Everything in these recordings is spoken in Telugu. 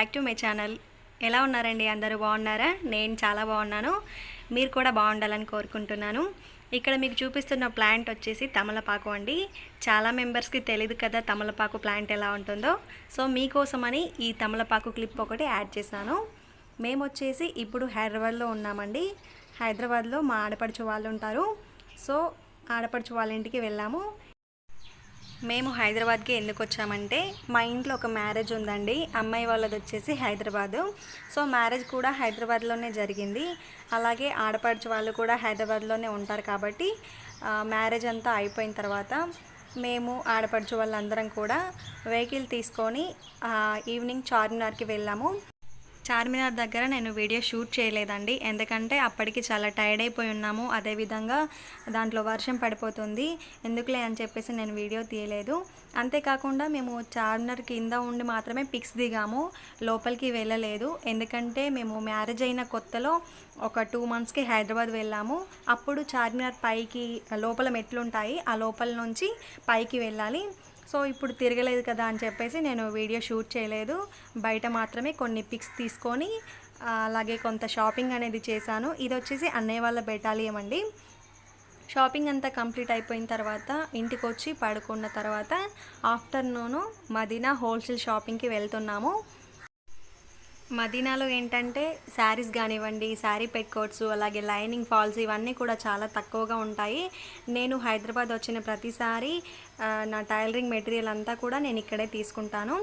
Back to my channel. ఎలా ఉన్నారండి? అందరూ బాగున్నారా? నేను చాలా బాగున్నాను. మీరు కూడా బాగుండాలని కోరుకుంటున్నాను. ఇక్కడ మీకు చూపిస్తున్న ప్లాంట్ వచ్చేసి తమలపాకు అండి. చాలా మెంబర్స్కి తెలియదు కదా తమలపాకు ప్లాంట్ ఎలా ఉంటుందో. సో మీకోసమని ఈ తమలపాకు క్లిప్ ఒకటి యాడ్ చేశాను. మేము వచ్చేసి ఇప్పుడు హైదరాబాద్లో ఉన్నామండి. హైదరాబాద్లో మా ఆడపడుచు వాళ్ళు ఉంటారు. సో ఆడపడుచు వాళ్ళ ఇంటికి వెళ్ళాము. మేము హైదరాబాద్కి ఎందుకు వచ్చామంటే మా ఇంట్లో ఒక మ్యారేజ్ ఉందండి. అమ్మాయి వాళ్ళది వచ్చేసి హైదరాబాదు. సో మ్యారేజ్ కూడా హైదరాబాద్లోనే జరిగింది. అలాగే ఆడపడుచు వాళ్ళు కూడా హైదరాబాద్లోనే ఉంటారు కాబట్టి మ్యారేజ్ అంతా అయిపోయిన తర్వాత మేము ఆడపడుచు వాళ్ళందరం కూడా వెహికల్ తీసుకొని ఈవినింగ్ చార్మినార్కి వెళ్ళాము. చార్మినార్ దగ్గర నేను వీడియో షూట్ చేయలేదండి, ఎందుకంటే అప్పటికి చాలా టైర్డ్ అయిపోయి ఉన్నాము. అదేవిధంగా దాంట్లో వర్షం పడిపోతుంది, ఎందుకులే అని చెప్పేసి నేను వీడియో తీయలేదు. అంతేకాకుండా మేము చార్మినార్ కింద ఉండి మాత్రమే పిక్స్ దిగాము, లోపలికి వెళ్ళలేదు. ఎందుకంటే మేము మ్యారేజ్ అయిన కొత్తలో ఒక 2 monthsకి హైదరాబాద్ వెళ్ళాము. అప్పుడు చార్మినార్ పైకి లోపల మెట్లు ఉంటాయి, ఆ లోపల నుంచి పైకి వెళ్ళాలి. సో ఇప్పుడు తిరగలేదు కదా అని చెప్పేసి నేను వీడియో షూట్ చేయలేదు. బయట మాత్రమే కొన్ని పిక్స్ తీసుకొని అలాగే కొంత షాపింగ్ అనేది చేశాను. ఇది వచ్చేసి అన్నయ్య వాళ్ళ బెటాలియం అండి. షాపింగ్ అంతా కంప్లీట్ అయిపోయిన తర్వాత ఇంటికి వచ్చి పడుకున్న తర్వాత ఆఫ్టర్నూను మదీనా హోల్సేల్ షాపింగ్కి వెళ్తున్నాము. మదీనాలో ఏంటంటే శారీస్ కానివ్వండి, శారీ పెట్కోట్స్, అలాగే లైనింగ్ ఫాల్స్ ఇవన్నీ కూడా చాలా తక్కువగా ఉంటాయి. నేను హైదరాబాద్ వచ్చిన ప్రతిసారి నా టైలరింగ్ మెటీరియల్ అంతా కూడా నేను ఇక్కడే తీసుకుంటాను.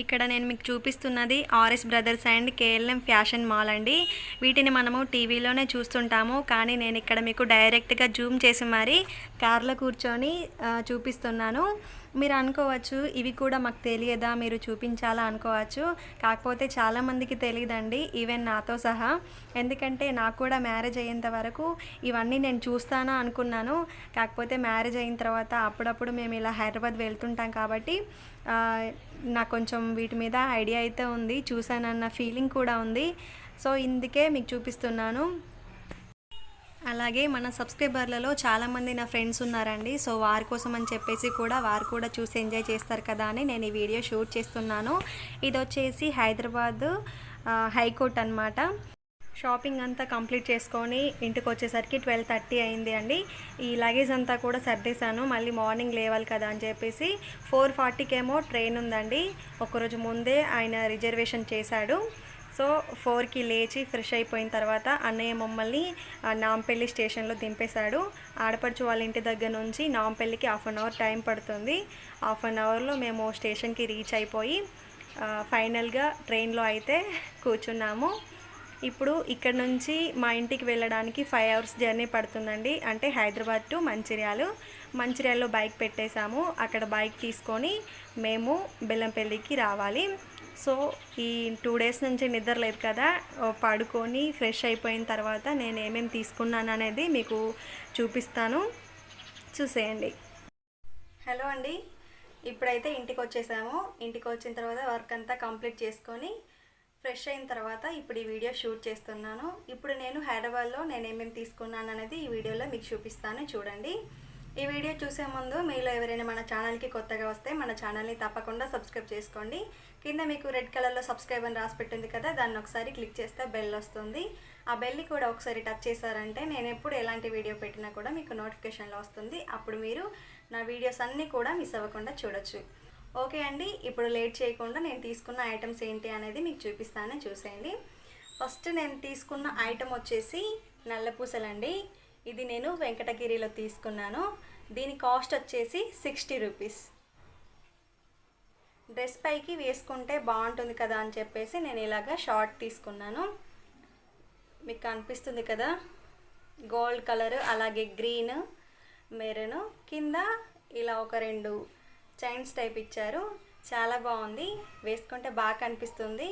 ఇక్కడ నేను మీకు చూపిస్తున్నది RS brothers and KLM fashion mall అండి. వీటిని మనము టీవీలోనే చూస్తుంటాము, కానీ నేను ఇక్కడ మీకు డైరెక్ట్గా జూమ్ చేసి మరీ కార్లో కూర్చొని చూపిస్తున్నాను. మీరు అనుకోవచ్చు ఇవి కూడా మాకు తెలియదా, మీరు చూపించాలా అనుకోవచ్చు. కాకపోతే చాలామందికి తెలియదండి, ఈవెన్ నాతో సహా. ఎందుకంటే నాకు కూడా మ్యారేజ్ అయ్యేంత వరకు ఇవన్నీ నేను చూస్తానా అనుకున్నాను. కాకపోతే మ్యారేజ్ అయిన తర్వాత అప్పుడప్పుడు మేము ఇలా హైదరాబాద్ వెళ్తుంటాం కాబట్టి నాకు కొంచెం వీటి మీద ఐడియా అయితే ఉంది, చూసానన్న ఫీలింగ్ కూడా ఉంది. సో ఇందుకే మీకు చూపిస్తున్నాను. అలాగే మన సబ్స్క్రైబర్లలో చాలామంది నా ఫ్రెండ్స్ ఉన్నారండి. సో వారి కోసం అని చెప్పేసి వారు కూడా చూసి ఎంజాయ్ చేస్తారు కదా అని నేను ఈ వీడియో షూట్ చేస్తున్నాను. ఇది వచ్చేసి హైదరాబాద్ హైకోర్ట్ అనమాట. షాపింగ్ అంతా కంప్లీట్ చేసుకొని ఇంటికి వచ్చేసరికి 12:30 అయింది అండి. ఈ లగేజ్ అంతా కూడా సర్దేశాను, మళ్ళీ మార్నింగ్ లేవాలి కదా అని చెప్పేసి. 4:40కేమో ట్రైన్ ఉందండి. ఒకరోజు ముందే ఆయన రిజర్వేషన్ చేశాడు. సో 4కి లేచి ఫ్రెష్ అయిపోయిన తర్వాత అన్నయ్య మమ్మల్ని నాంపల్లి స్టేషన్లో దింపేశాడు. ఆడపడుచు వాళ్ళ ఇంటి దగ్గర నుంచి నాంపల్లికి 1/2 అవర్ టైం పడుతుంది. 1/2 అవర్లో మేము స్టేషన్కి రీచ్ అయిపోయి ఫైనల్గా ట్రైన్లో అయితే కూర్చున్నాము. ఇప్పుడు ఇక్కడ నుంచి మా ఇంటికి వెళ్ళడానికి 5 hours జర్నీ పడుతుందండి. అంటే హైదరాబాద్ టు మంచిర్యాలలో బైక్ పెట్టేశాము. అక్కడ బైక్ తీసుకొని మేము బెల్లంపల్లికి రావాలి. సో ఈ 2 days నుంచి నిద్ర లేదు కదా, పడుకొని ఫ్రెష్ అయిపోయిన తర్వాత నేను ఏమేమి తీసుకున్నాను అనేది మీకు చూపిస్తాను, చూసేయండి. హలో అండి, ఇప్పుడైతే ఇంటికి వచ్చేసాము. ఇంటికి వచ్చిన తర్వాత వర్క్ అంతా కంప్లీట్ చేసుకొని ఫ్రెష్ అయిన తర్వాత ఇప్పుడు ఈ వీడియో షూట్ చేస్తున్నాను. ఇప్పుడు నేను హైదరాబాద్లో నేను ఏమేమి తీసుకున్నాను అనేది ఈ వీడియోలో మీకు చూపిస్తాను, చూడండి. ఈ వీడియో చూసే ముందు మీలో ఎవరైనా మన ఛానల్కి కొత్తగా వస్తే మన ఛానల్ని తప్పకుండా సబ్స్క్రైబ్ చేసుకోండి. కింద మీకు రెడ్ కలర్లో సబ్స్క్రైబ్ అని రాసి పెట్టింది కదా, దాన్ని ఒకసారి క్లిక్ చేస్తే బెల్ వస్తుంది. ఆ బెల్ని కూడా ఒకసారి టచ్ చేశారంటే నేను ఎప్పుడు ఎలాంటి వీడియో పెట్టినా కూడా మీకు నోటిఫికేషన్లో వస్తుంది. అప్పుడు మీరు నా వీడియోస్ అన్నీ కూడా మిస్ అవ్వకుండా చూడొచ్చు. ఓకే అండి, ఇప్పుడు లేట్ చేయకుండా నేను తీసుకున్న ఐటమ్స్ ఏంటి అనేది మీకు చూపిస్తాను, చూసేయండి. ఫస్ట్ నేను తీసుకున్న ఐటమ్ వచ్చేసి నల్లపూసలండి. ఇది నేను వెంకటగిరిలో తీసుకున్నాను. దీని కాస్ట్ వచ్చేసి 60 rupees. డ్రెస్ పైకి వేసుకుంటే బాగుంటుంది కదా అని చెప్పేసి నేను ఇలాగా షార్ట్ తీసుకున్నాను. మీకు కనిపిస్తుంది కదా, గోల్డ్ కలర్, అలాగే గ్రీన్, మెరూన్, కింద ఇలా ఒక 2 చైన్స్ టైప్ ఇచ్చారు. చాలా బాగుంది, వేసుకుంటే బాగా కనిపిస్తుంది.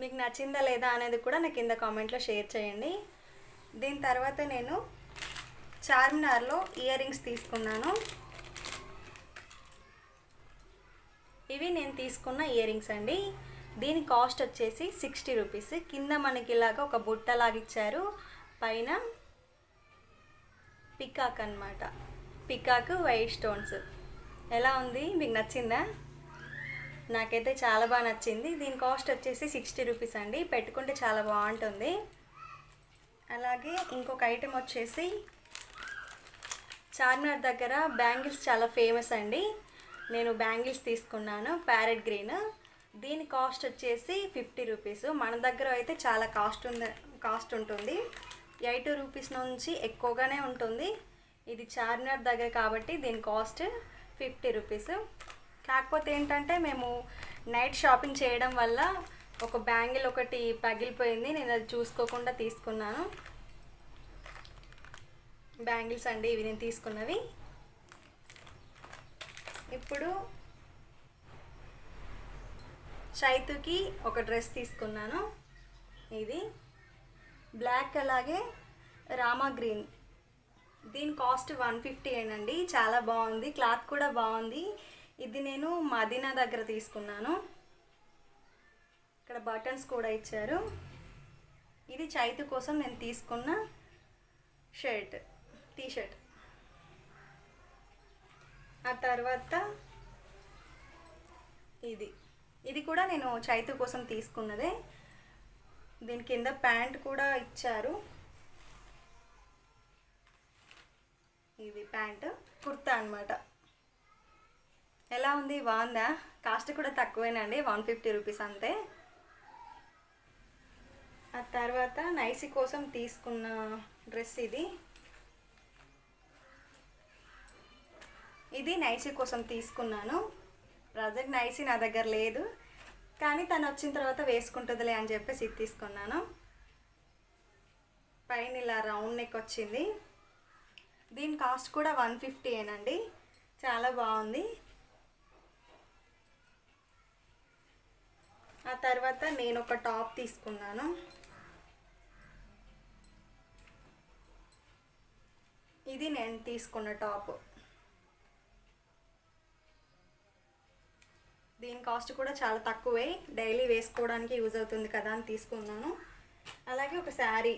మీకు నచ్చిందా లేదా అనేది కూడా నాకు కింద కామెంట్లో షేర్ చేయండి. దీని తర్వాత నేను చార్మినార్లో ఇయర్ రింగ్స్ తీసుకున్నాను. ఇవి నేను తీసుకున్న ఇయర్ రింగ్స్ అండి. దీని కాస్ట్ వచ్చేసి 60 rupees. కింద మనకి ఇలాగా ఒక బుట్టలాగా ఇచ్చారు, పైన పికాక్ అన్నమాట. Peacock white stones. ఎలా ఉంది, మీకు నచ్చిందా? నాకైతే చాలా బాగా నచ్చింది. దీని కాస్ట్ వచ్చేసి 60 రూపీస్ అండి. పెట్టుకుంటే చాలా బాగుంటుంది. అలాగే ఇంకొక ఐటెం వచ్చేసి చార్మినార్ దగ్గర బ్యాంగిల్స్ చాలా ఫేమస్ అండి. నేను బ్యాంగిల్స్ తీసుకున్నాను ప్యారెట్ గ్రీన్. దీని కాస్ట్ వచ్చేసి 50 రూపీస్. మన దగ్గర అయితే చాలా కాస్ట్ ఉంటుంది. 80 రూపీస్ నుంచి ఎక్కువగానే ఉంటుంది. ఇది చార్మినార్ దగ్గర కాబట్టి దీని కాస్ట్ 50 రూపీస్. కాకపోతే ఏంటంటే మేము నైట్ షాపింగ్ చేయడం వల్ల ఒక బ్యాంగిల్ ఒకటి పగిలిపోయింది. నేను అది చూసుకోకుండా తీసుకున్నాను. బ్యాంగిల్స్ అండి ఇవి నేను తీసుకున్నవి. ఇప్పుడు చైతుకి ఒక డ్రెస్ తీసుకున్నాను. ఇది బ్లాక్ అలాగే రామా గ్రీన్. దీని కాస్ట్ 150 ఏనండి. చాలా బాగుంది, క్లాత్ కూడా బాగుంది. ఇది నేను మదీనా దగ్గర తీసుకున్నాను. ఇక్కడ బటన్స్ కూడా ఇచ్చారు. ఇది చైతు కోసం నేను తీసుకున్న టీషర్ట్. ఆ తర్వాత ఇది కూడా నేను చైతు కోసం తీసుకున్నదే. దీని కింద ప్యాంట్ కూడా ఇచ్చారు. ఇది ప్యాంట్, కుర్తా అన్నమాట. ఎలా ఉంది, బాగుందా? కాస్ట్ కూడా తక్కువేనండి, 150 రూపీస్ అంతే. ఆ తర్వాత నైసి కోసం తీసుకున్న డ్రెస్ ఇది నైసి కోసం తీసుకున్నాను. ప్రజెంట్ నైసి నా దగ్గర లేదు, కానీ తను వచ్చిన తర్వాత వేసుకుంటుందిలే అని చెప్పేసి ఇది తీసుకున్నాను. పైన ఇలా రౌండ్ నెక్ వచ్చింది. దీని కాస్ట్ కూడా 150 ఏనండి. చాలా బాగుంది. ఆ తర్వాత నేను ఒక టాప్ తీసుకున్నాను. ఇది నేను తీసుకున్న టాప్. దీని కాస్ట్ కూడా చాలా తక్కువే, డైలీ వేసుకోవడానికి యూజ్ అవుతుంది కదా అని తీసుకున్నాను. అలాగే ఒక శారీ.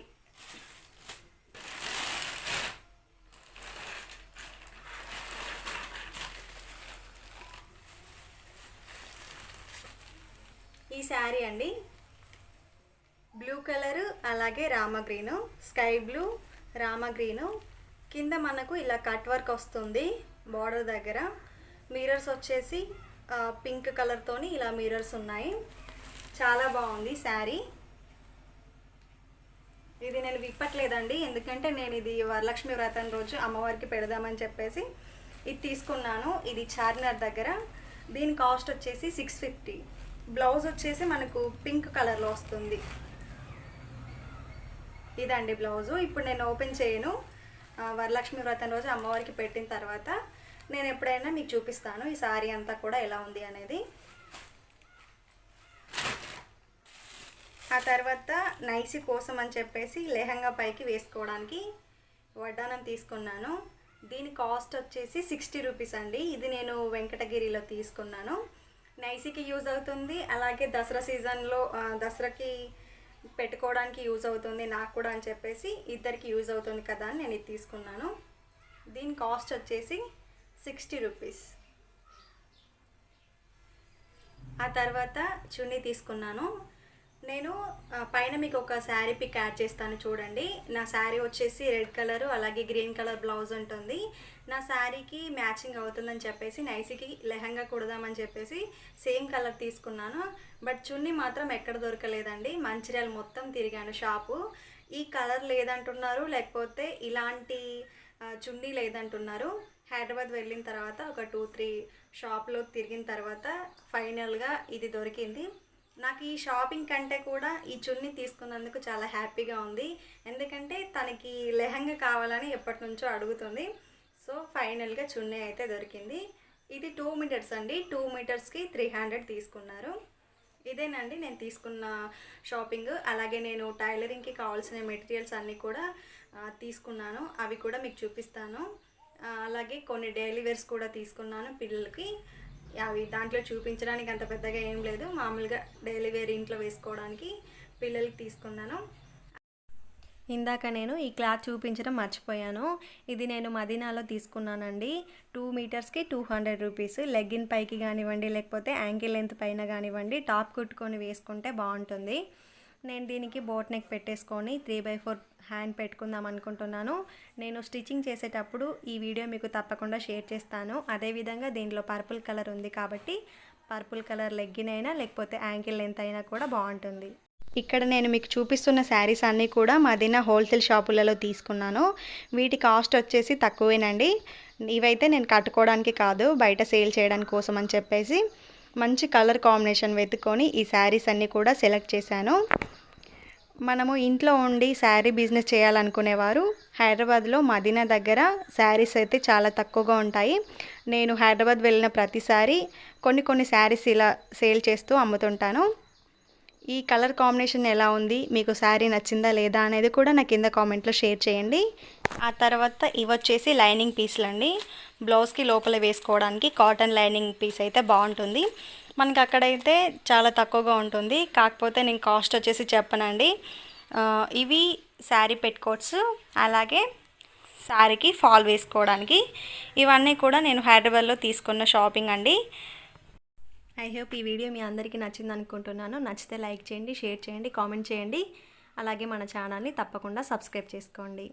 ఈ శారీ అండి బ్లూ కలరు అలాగే Rama green, sky blue Rama green. కింద మనకు ఇలా కట్ వర్క్ వస్తుంది బార్డర్ దగ్గర. మిర్రర్స్ వచ్చేసి పింక్ కలర్తోని ఇలా మిర్రర్స్ ఉన్నాయి. చాలా బాగుంది శారీ. ఇది నేను విప్పట్లేదండి, ఎందుకంటే నేను ఇది వరలక్ష్మి వ్రతం రోజు అమ్మవారికి పెడదామని చెప్పేసి ఇది తీసుకున్నాను. ఇది చార్మినార్ దగ్గర. దీని కాస్ట్ వచ్చేసి 650. బ్లౌజ్ వచ్చేసి మనకు పింక్ కలర్లో వస్తుంది. ఇదండి బ్లౌజు. ఇప్పుడు నేను ఓపెన్ చేయను. వరలక్ష్మి వ్రతం రోజు అమ్మవారికి పెట్టిన తర్వాత నేను ఎప్పుడైనా మీకు చూపిస్తాను ఈ శారీ అంతా కూడా ఎలా ఉంది అనేది. ఆ తర్వాత నైసి కోసం అని చెప్పేసి లెహంగా పైకి వేసుకోవడానికి వడ్డానం తీసుకున్నాను. దీని కాస్ట్ వచ్చేసి 60 రూపీస్ అండి. ఇది నేను వెంకటగిరిలో తీసుకున్నాను. నైసికి యూజ్ అవుతుంది, అలాగే దసరా సీజన్లో దసరాకి పెట్టుకోవడానికి యూజ్ అవుతుంది నాకు కూడా అని చెప్పేసి ఇద్దరికి యూజ్ అవుతుంది కదా అని నేను ఇది తీసుకున్నాను. దీని కాస్ట్ వచ్చేసి 60 రూపీస్. ఆ తర్వాత చున్నీ తీసుకున్నాను. నేను పైన మీకు ఒక శారీ పిక్ యాడ్ చేస్తాను చూడండి. నా శారీ వచ్చేసి రెడ్ కలరు అలాగే గ్రీన్ కలర్ బ్లౌజ్ ఉంటుంది. నా శారీకి మ్యాచింగ్ అవుతుందని చెప్పేసి నైసికి లెహంగా కుడదామని చెప్పేసి సేమ్ కలర్ తీసుకున్నాను. బట్ చున్నీ మాత్రం ఎక్కడ దొరకలేదండి. మంచిర్యాల మొత్తం తిరిగాను షాపు. ఈ కలర్ లేదంటున్నారు, లేకపోతే ఇలాంటి చున్నీ లేదంటున్నారు. హైదరాబాద్ వెళ్ళిన తర్వాత ఒక 2-3 షాప్లో తిరిగిన తర్వాత ఫైనల్గా ఇది దొరికింది. నాకు ఈ షాపింగ్ కంటే కూడా ఈ చున్నీ తీసుకున్నందుకు చాలా హ్యాపీగా ఉంది. ఎందుకంటే తనకి లెహంగా కావాలని ఎప్పటి నుంచో అడుగుతుంది. సో ఫైనల్గా చున్నీ అయితే దొరికింది. ఇది 2 మీటర్స్ అండి. 2 మీటర్స్కి 300 తీసుకున్నారు. ఇదేనండి నేను తీసుకున్న షాపింగ్. అలాగే నేను టైలరింగ్కి కావాల్సిన మెటీరియల్స్ అన్నీ కూడా తీసుకున్నాను. అవి కూడా మీకు చూపిస్తాను. అలాగే కొన్ని డైలీ వేర్స్ కూడా తీసుకున్నాను పిల్లలకి. అవి దాంట్లో చూపించడానికి అంత పెద్దగా ఏం లేదు, మామూలుగా డైలీ వేర్ ఇంట్లో వేసుకోవడానికి పిల్లలకి తీసుకున్నాను. ఇందాక నేను ఈ క్లాత్ చూపించడం మర్చిపోయాను. ఇది నేను మదీనాలో తీసుకున్నానండి. 2 మీటర్స్కి 200 రూపీస్. లెగ్గిన్ పైకి కానివ్వండి, లేకపోతే యాంకిల్ లెంత్ పైన కానివ్వండి, టాప్ కుట్టుకొని వేసుకుంటే బాగుంటుంది. నేను దీనికి బోట్ నెక్ పెట్టేసుకొని 3/4 హ్యాండ్ పెట్టుకుందాం అనుకుంటున్నాను. నేను స్టిచ్చింగ్ చేసేటప్పుడు ఈ వీడియో మీకు తప్పకుండా షేర్ చేస్తాను. అదేవిధంగా దీనిలో పర్పుల్ కలర్ ఉంది కాబట్టి పర్పుల్ కలర్ లెగ్గిన్ అయినా లేకపోతే యాంకిల్ లెంత్ అయినా కూడా బాగుంటుంది. ఇక్కడ నేను మీకు చూపిస్తున్న శారీస్ అన్నీ కూడా మదీనా హోల్సేల్ షాపులలో తీసుకున్నాను. వీటి కాస్ట్ వచ్చేసి తక్కువేనండి. ఇవైతే నేను కట్టుకోవడానికి కాదు, బయట సేల్ చేయడానికి కోసం అని చెప్పేసి మంచి కలర్ కాంబినేషన్ వెతుక్కొని ఈ శారీస్ అన్నీ కూడా సెలెక్ట్ చేశాను. మనము ఇంట్లో ఉండి శారీ బిజినెస్ చేయాలనుకునేవారు హైదరాబాద్లో మదీనా దగ్గర శారీస్ అయితే చాలా తక్కువగా ఉంటాయి. నేను హైదరాబాద్ వెళ్ళిన ప్రతిసారి కొన్ని శారీస్ ఇలా సేల్ చేస్తూ అమ్ముతుంటాను. ఈ కలర్ కాంబినేషన్ ఎలా ఉంది, మీకు శారీ నచ్చిందా లేదా అనేది కూడా నా కింద కామెంట్లో షేర్ చేయండి. ఆ తర్వాత ఇవి వచ్చేసి లైనింగ్ పీస్లు అండి. బ్లౌజ్కి లోపల వేసుకోవడానికి కాటన్ లైనింగ్ పీస్ అయితే బాగుంటుంది. మనకి అక్కడైతే చాలా తక్కువగా ఉంటుంది, కాకపోతే నేను కాస్ట్ వచ్చేసి చెప్పనండి. ఇవి శారీ పెట్టుకోట్స్, అలాగే శారీకి ఫాల్ వేసుకోవడానికి. ఇవన్నీ కూడా నేను హైదరాబాద్లో తీసుకున్న షాపింగ్ అండి. ఐ హోప్ ఈ వీడియో మీ అందరికీ నచ్చింది అనుకుంటున్నాను. నచ్చితే లైక్ చేయండి, షేర్ చేయండి, కామెంట్ చేయండి. అలాగే మన ఛానల్ని తప్పకుండా సబ్స్క్రైబ్ చేసుకోండి.